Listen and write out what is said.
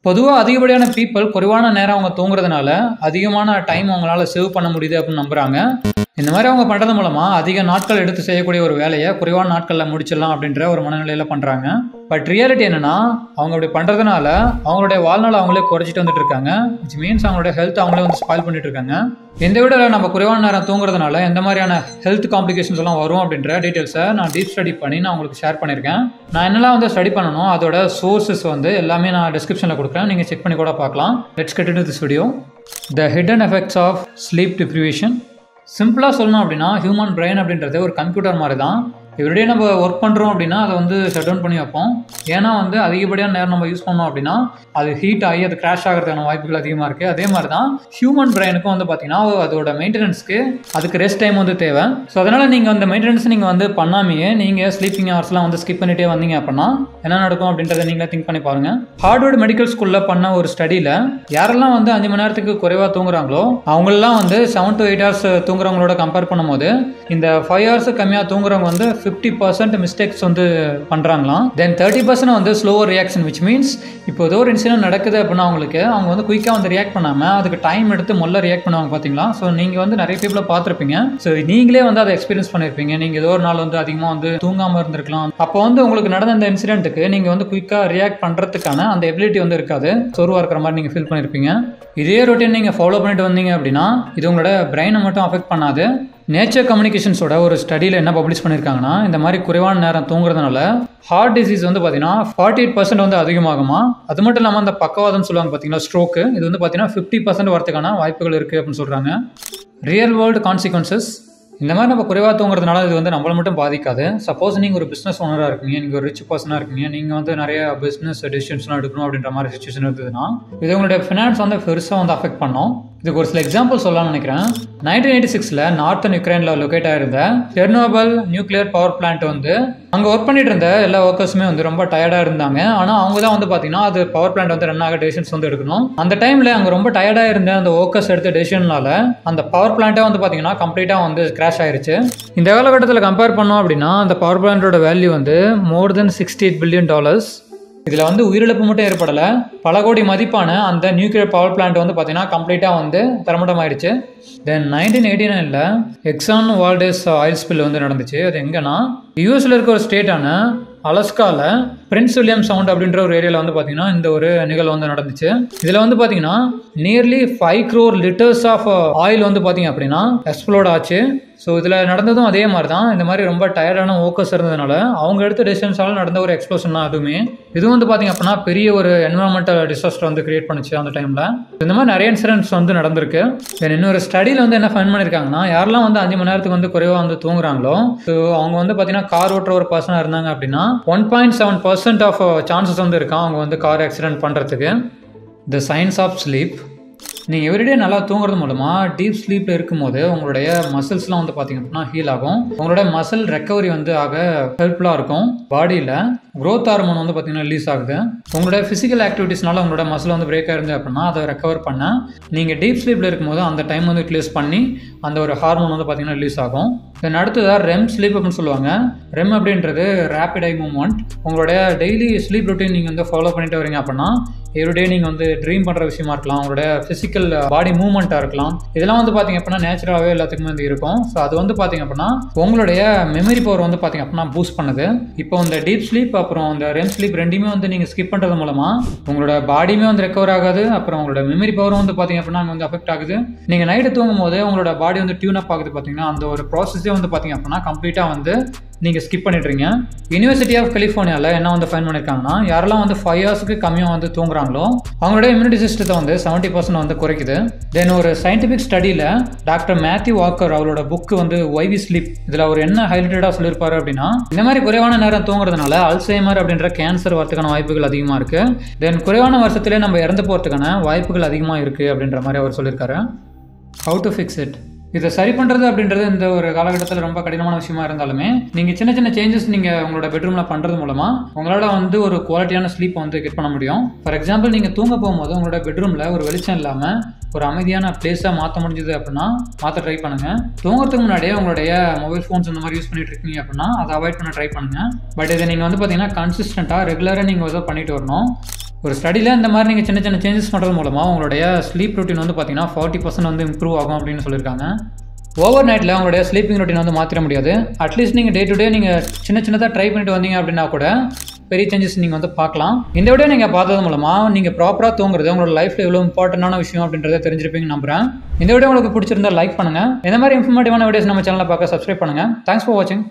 பொதுவாக அதிகப்படியான பீப்புள் குறைவான நேரம் அவங்க தூங்குறதுனால அதிகமான டைம் அவங்களால சேவ் பண்ண முடியுது அப்படின்னு நம்புறாங்க. இந்த மாதிரி அவங்க பண்ணுறது மூலமாக அதிக நாட்கள் எடுத்து செய்யக்கூடிய ஒரு வேலையை குறைவான நாட்களில் முடிச்சிடலாம் அப்படின்ற ஒரு மனநிலையில் பண்ணுறாங்க. பட் ரியாலிட்டி என்னன்னா, அவங்க அப்படி பண்ணுறதுனால அவங்களுடைய வாழ்நாள் அவங்களே குறைச்சிட்டு வந்துட்டு இருக்காங்க. விச் மீன்ஸ் அவங்களுடைய ஹெல்த் அவங்களே வந்து ஸ்பாயில் பண்ணிட்டு இருக்காங்க. இந்த வீடியோவில் நம்ம குறைவான நேரம் தூங்குறதுனால எந்த மாதிரியான ஹெல்த் காம்ப்ளிகேஷன்ஸ் எல்லாம் வரும் அப்படின்ற டீட்டெயில்ஸை நான் டீப் ஸ்டடி பண்ணி நான் உங்களுக்கு ஷேர் பண்ணியிருக்கேன். நான் என்னெல்லாம் வந்து ஸ்டடி பண்ணணும் அதோட சோர்ஸஸ் வந்து எல்லாமே நான் டிஸ்கிரிப்ஷனில் கொடுக்குறேன், நீங்கள் செக் பண்ணி கூட பார்க்கலாம். Let's get into this video. The hidden effects of sleep deprivation. சிம்பிளாக சொல்லணும் அப்படின்னா, ஹியூமன் பிரெயின் அப்படின்றது ஒரு கம்ப்யூட்டர் மாதிரி தான். எவ்ரிடே நம்ம ஒர்க் பண்ணுறோம் அப்படின்னா அதை வந்து ஷட் டவுன் பண்ணி வைப்போம். ஏன்னா வந்து அதிகப்படியான நேரம் நம்ம யூஸ் பண்ணோம் அப்படின்னா அது ஹீட் ஆகி அது கிராஷ் ஆகிறதுக்கான வாய்ப்புகள் அதிகமாக இருக்குது. அதே மாதிரி தான் ஹியூமன் பிரெயினுக்கும் வந்து பார்த்தீங்கன்னா அதோட மெயின்டெனன்ஸ்க்கு அதுக்கு ரெஸ்ட் டைம் வந்து தேவை. ஸோ அதனால் நீங்கள் அந்த மெயின்டெனன்ஸ் நீங்கள் வந்து பண்ணாமையே நீங்கள் ஸ்லீப்பிங் ஹவர்ஸ்லாம் வந்து ஸ்கிப் பண்ணிட்டே வந்தீங்க அப்படின்னா என்ன நடக்கும் அப்படின்றத நீங்களே திங்க் பண்ணி பாருங்கள். ஹார்வர்ட் மெடிக்கல் ஸ்கூலில் பண்ண ஒரு ஸ்டடியில் யாரெல்லாம் வந்து 5 மணி நேரத்துக்கு குறைவாக தூங்குறாங்களோ அவங்களெலாம் வந்து 7 to 8 hours தூங்குறவங்களோட கம்பேர் பண்ணும்போது இந்த 5 hours கம்மியாக தூங்குறவங்க வந்து 50% மிஸ்டேக்ஸ் வந்து பண்ணுறாங்களாம். தென் 30% வந்து ஸ்லோவர் ரியாக்ஷன். விச் மீன்ஸ் இப்போ ஏதோ ஒரு இன்சிடென்ட் நடக்குது அப்படின்னா அவங்க வந்து குயிக்காக வந்து ரியாக்ட் பண்ணாமல் அதுக்கு டைம் எடுத்து முதல்ல ரியாக்ட் பண்ணுவாங்க பார்த்தீங்களா. ஸோ நீங்கள் வந்து நிறைய பீப்புளை பார்த்துருப்பீங்க. ஸோ நீங்களே வந்து அதை எக்ஸ்பீரியன்ஸ் பண்ணியிருப்பீங்க. நீங்கள் ஏதோ ஒரு நாள் வந்து அதிகமாக வந்து தூங்காமல் இருந்திருக்கலாம். அப்போ வந்து உங்களுக்கு நடந்த அந்த இன்சிடென்ட்டுக்கு நீங்கள் வந்து குயிக்காக ரியாக்ட் பண்ணுறதுக்கான அந்த எபிலிட்டி வந்து இருக்காது. சோர்வாக இருக்கிற மாதிரி நீங்கள் ஃபீல் பண்ணியிருப்பீங்க. இதே ரொட்டீன் நீங்கள் ஃபாலோ பண்ணிட்டு வந்தீங்க அப்படின்னா இது உங்களோட பிரெயினை மட்டும் அஃபெக்ட் பண்ணாது. நேச்சர் கம்யூனிகேஷன்ஸோட ஒரு ஸ்டடியில் என்ன பப்ளிஷ் பண்ணியிருக்காங்கன்னா, இந்த மாதிரி குறைவான நேரம் தூங்குறதுனால ஹார்ட் டிசீஸ் வந்து பார்த்தீங்கன்னா 48% வந்து அதிகமாகுமா. அது மட்டும் இல்லாமல் அந்த பக்கவாதம் சொல்லுவாங்க பார்த்தீங்கன்னா, ஸ்ட்ரோக்கு, இது வந்து பார்த்தீங்கன்னா 50% வரதுக்கான வாய்ப்புகள் இருக்குது அப்படின்னு சொல்கிறாங்க. Real world consequences. இந்த மாதிரி நம்ம குறைவாக தூங்குறதுனால இது வந்து நம்மளை மட்டும் பாதிக்காது. சப்போஸ் நீங்கள் ஒரு பிஸ்னஸ் ஓனராக இருக்கீங்க, நீங்கள் ஒரு ரிச் பர்சனாக இருக்கீங்க, நீங்கள் வந்து நிறைய பிஸ்னஸ் டெசிஷன்ஸ்லாம் எடுக்கணும் அப்படின்ற மாதிரி சிச்சுவேஷன் இருந்ததுன்னா இது உங்களுடைய ஃபினான்ஸ் வந்து பெருசாக வந்து அஃபெக்ட் பண்ணோம். இதுக்கு ஒரு சில எக்ஸாம்பிள் சொல்லலாம்னு நினைக்கிறேன். 1986 நார்த்தன் யுக்ரைனில் லொக்கேட் ஆயிருந்த செர்னோபில் நியூக்ளியர் பவர் பிளான்ட் வந்து அங்கே ஒர்க் பண்ணிட்டு இருந்த எல்லா ஒர்க்கர்ஸுமே வந்து ரொம்ப டயர்டாக இருந்தாங்க. ஆனால் அவங்க தான் வந்து பார்த்தீங்கன்னா அது பவர் பிளான்ட் வந்து ரன் ஆக டெசிஷன்ஸ் வந்து எடுக்கணும். அந்த டைமில் அங்கே ரொம்ப டயர்டாக இருந்த அந்த ஒர்க்கர்ஸ் எடுத்த டெசிஷனால அந்த பவர் பிளான்ட்டே வந்து பார்த்தீங்கன்னா கம்ப்ளீட்டாக வந்து கிராஷ் ஆயிருச்சு. இந்த காலகட்டத்தில் கம்பேர் பண்ணோம் அப்படின்னா அந்த பவர் பிளான்ட்டோட வேல்யூ வந்து மோர் தென் $68 billion. இதில் வந்து உயிரிழப்பு மட்டும் ஏற்படலை, பல கோடி மதிப்பான அந்த நியூக்ளியர் பவர் பிளான்ட் வந்து பார்த்தீங்கன்னா கம்ப்ளீட்டாக வந்து தரமட்டம் ஆயிடுச்சு. தென் 1989 எக்ஸான் வால்டேஸ் ஆயில் ஸ்பில் வந்து நடந்துச்சு. அது எங்கன்னா யூஎஸ்ல இருக்க ஒரு ஸ்டேட்டான அலஸ்காவில் பிரின்ஸ் வில்லியம் சவுண்ட் அப்படின்ற ஒரு ஏரியாவில் வந்து பார்த்தீங்கன்னா இந்த ஒரு நிகழ்வு வந்து நடந்துச்சு. இதில் வந்து பார்த்தீங்கன்னா nearly 5 crore liters of oil வந்து பார்த்தீங்க அப்படின்னா எக்ஸ்ப்ளோட் ஆச்சு. ஸோ இதில் நடந்ததும் அதே மாதிரி தான். இந்த மாதிரி ரொம்ப டயர்டான ஒர்க்கர்ஸ் இருந்ததுனால அவங்க எடுத்த டெசிஷன்ஸால் நடந்த ஒரு எக்ஸ்ப்ளோஷன் தான் அதுவுமே. இது வந்து பார்த்தீங்க அப்படின்னா பெரிய ஒரு என்விரான்மெண்டல் டிசாஸ்டர் வந்து கிரியேட் பண்ணுச்சு அந்த டைமில். இந்த மாதிரி நிறைய இன்சிடென்ட்ஸ் வந்து நடந்திருக்கு. இன்னொரு ஸ்டடியில் வந்து என்ன ஃபைண்ட் பண்ணியிருக்காங்கன்னா, யாரெல்லாம் வந்து 5 மணி நேரத்துக்கு வந்து குறைவாக வந்து தூங்குறாங்களோ ஸோ அவங்க வந்து பார்த்தீங்கன்னா கார் ஓட்டுற ஒரு பர்சனாக இருந்தாங்க அப்படின்னா 1.7% ஆஃப் சான்சஸ் வந்து இருக்கான் அவங்க வந்து கார் ஆக்சிடென்ட் பண்ணுறதுக்கு. The science of sleep. நீங்கள் எவ்ரிடே நல்லா தூங்குறது மூலமாக டீப் ஸ்லீப்பில் இருக்கும்போது உங்களுடைய மசில்ஸ்லாம் வந்து பார்த்தீங்க அப்படின்னா ஹீல் ஆகும். உங்களோட மசில் ரெக்கவரி வந்து ஆக ஹெல்ப்ஃபுல்லாக இருக்கும். பாடியில் க்ரோத் ஹார்மோன் வந்து பார்த்தீங்கன்னா ரிலீஸ் ஆகுது. உங்களோட ஃபிசிக்கல் ஆக்டிவிட்டீஸ்னால உங்களோட மசில் வந்து பிரேக் ஆயிருந்து அப்படின்னா அதை ரெக்கவர் பண்ண நீங்கள் டீப் ஸ்லீப்பில் இருக்கும்போது அந்த டைம் வந்து யூட்டிலைஸ் பண்ணி அந்த ஒரு ஹார்மோன் வந்து பார்த்தீங்கன்னா ரிலீஸ் ஆகும். தென் அடுத்ததாக ரெம் ஸ்லீப் அப்படின்னு சொல்லுவாங்க. ரெம் அப்படின்றது ரேபிட் ஐ மூவ்மெண்ட். உங்களுடைய டெய்லி ஸ்லீப் ரொட்டீன் நீங்கள் வந்து ஃபாலோ பண்ணிட்டு வரீங்க அப்படின்னா எவ்ரிடே நீங்கள் வந்து ட்ரீம் பண்ணுற விஷயமா இருக்கலாம், உங்களுடைய ஃபிசிக்கல் பாடி மூவ்மெண்ட்டாக இருக்கலாம், இதெல்லாம் வந்து பார்த்தீங்க அப்படின்னா நேச்சுரலாகவே எல்லாத்துக்குமே வந்து இருக்கும். ஸோ அது வந்து பார்த்தீங்க அப்படின்னா உங்களுடைய மெமரி பவர் வந்து பார்த்தீங்க அப்படின்னா பூஸ்ட் பண்ணுது. இப்போ இந்த டீப் ஸ்லீப் அப்புறம் இந்த ரெம் ஸ்லீப் ரெண்டுமே வந்து நீங்கள் ஸ்கிப் பண்ணுறது மூலமாக உங்களோட பாடியுமே வந்து ரெக்கவர் ஆகாது, அப்புறம் உங்களோட மெமரி பவரும் வந்து பார்த்தீங்க அப்படின்னா வந்து அஃபெக்ட் ஆகுது. நீங்கள் நைட்டு தூங்கும் போது உங்களோட பாடி வந்து டியூன் அப் ஆகுது பார்த்தீங்கன்னா அந்த ஒரு ப்ராசஸே வந்து பார்த்தீங்க அப்படின்னா கம்ப்ளீட்டாக வந்து நீங்கள் ஸ்கிப் பண்ணிடுறீங்க. யூனிவர்சிட்டி ஆஃப் கலிஃபோர்னியாவில் என்ன வந்து ஃபைண்ட் பண்ணியிருக்காங்கன்னா, யாரெல்லாம் வந்து 5 hours கம்மியாக வந்து தூங்குறாங்களோ அவங்களோட இம்யூனிட்டி சிஸ்டத்தை வந்து 70% வந்து குறைக்குது. தென் ஒரு சயின்டிஃபிக் ஸ்டடியில் டாக்டர் மேத்யூ வாக்கர் அவரோட புக்கு வந்து ஒய் வி ஸ்லீப், இதில் அவர் என்ன ஹைலைட்டடாக சொல்லியிருப்பாரு அப்படின்னா, இந்த மாதிரி குறைவான நேரம் தூங்குறதுனால அல்சைமர் அப்படின்ற கேன்சர் வரதுக்கான வாய்ப்புகள் அதிகமாக இருக்குது. தென் குறைவான வருஷத்திலே நம்ம இறந்து போகிறதுக்கான வாய்ப்புகள் அதிகமாக இருக்குது அப்படின்ற மாதிரி அவர் சொல்லியிருக்காரு. How to fix it. இதை சரி பண்ணுறது அப்படின்றது இந்த ஒரு காலகட்டத்தில் ரொம்ப கடினமான விஷயமா இருந்தாலுமே நீங்கள் சின்ன சின்ன சேஞ்சஸ் நீங்கள் உங்களோட பெட்ரூமில் பண்ணுறது மூலமாக உங்களால் வந்து ஒரு குவாலிட்டியான ஸ்லீப் வந்து கெட் பண்ண முடியும். ஃபார் எக்ஸாம்பிள் நீங்கள் தூங்க போகும்போது உங்களோட பெட்ரூமில் ஒரு வெளிச்சம் இல்லாமல் ஒரு அமைதியான பிளேஸாக மாற்ற முடிஞ்சது அப்படின்னா மாற்ற ட்ரை பண்ணுங்கள். தூங்குறதுக்கு முன்னாடியே உங்களுடைய மொபைல் ஃபோன்ஸ் இந்த மாதிரி யூஸ் பண்ணிட்டு இருக்கீங்க அப்படின்னா அதை அவாய்ட் பண்ண ட்ரை பண்ணுங்கள். பட் இதை நீங்கள் வந்து பார்த்தீங்கன்னா கன்சிஸ்டண்ட்டாக ரெகுலராக நீங்கள் வந்து பண்ணிட்டு வரணும். ஒரு ஸ்டடியில் இந்த மாதிரி நீங்கள் சின்ன சின்ன சேஞ்சஸ் பண்ணுறது மூலமாக உங்களுடைய ஸ்லீப் ரொட்டீன் வந்து பார்த்தீங்கன்னா 40% வந்து இம்ப்ரூவ் ஆகும் அப்படின்னு சொல்லியிருக்காங்க. ஓவர் நைட்டில் உங்களுடைய ஸ்லீப்பிங் ரொட்டீன் வந்து மாற்றிட முடியாது. அட்லீஸ்ட் நீங்கள் டே டு டே நீங்கள் சின்னதாக ட்ரை பண்ணிட்டு வந்தீங்க அப்படின்னா கூட பெரிய சேஞ்சஸ் நீங்கள் வந்து பார்க்கலாம். இந்த வீடியோ நீங்கள் பார்த்தது மூலமாக நீங்கள் ப்ராப்பராக தூங்குறது உங்களோட லைஃப்பில் எவ்வளோ இம்பார்ட்டண்டான விஷயம் அப்படின்றத தெரிஞ்சிருப்பீங்கன்னு நம்புகிறேன். இந்த வீடியோ உங்களுக்கு பிடிச்சிருந்தா லைக் பண்ணுங்கள். இந்த மாதிரி இன்ஃபர்மேட்டிவான வீடியோஸ் நம்ம சேனலில் பார்க்க சப்ஸ்கிரைப் பண்ணுங்கள். தேங்க்ஸ் ஃபார் வாட்சிங்.